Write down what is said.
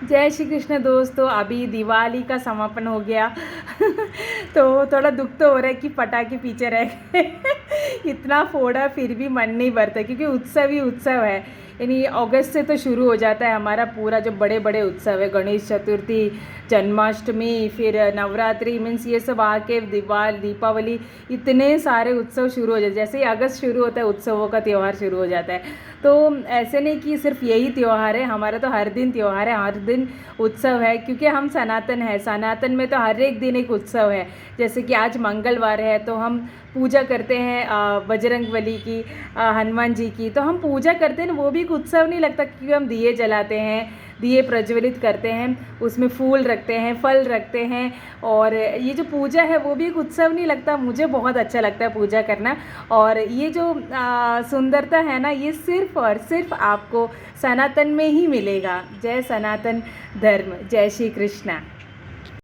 जय श्री कृष्ण दोस्तों। अभी दिवाली का समापन हो गया तो थोड़ा दुख तो हो रहा है कि पटाखे पीछे रह गए इतना फोड़ा फिर भी मन नहीं भरता, क्योंकि उत्सव ही उत्सव है। यानी अगस्त से तो शुरू हो जाता है हमारा पूरा जो बड़े बड़े उत्सव है, गणेश चतुर्थी, जन्माष्टमी, फिर नवरात्रि, मीन्स ये सब आके दीपावली, इतने सारे उत्सव शुरू हो जाते हैं। जैसे ही अगस्त शुरू होता है उत्सवों का त्यौहार शुरू हो जाता है। तो ऐसे नहीं कि सिर्फ यही त्यौहार है, हमारा तो हर दिन त्यौहार है, हर दिन उत्सव है, क्योंकि हम सनातन है। सनातन में तो हर एक दिन एक उत्सव है। जैसे कि आज मंगलवार है तो हम पूजा करते हैं बजरंग बली की, हनुमान जी की, तो हम पूजा करते हैं ना, वो भी एक उत्सव नहीं लगता? क्योंकि हम दिए जलाते हैं, दिए प्रज्वलित करते हैं, उसमें फूल रखते हैं, फल रखते हैं, और ये जो पूजा है वो भी एक उत्सव नहीं लगता? मुझे बहुत अच्छा लगता है पूजा करना। और ये जो सुंदरता है ना, ये सिर्फ और सिर्फ आपको सनातन में ही मिलेगा। जय सनातन धर्म, जय श्री कृष्णा।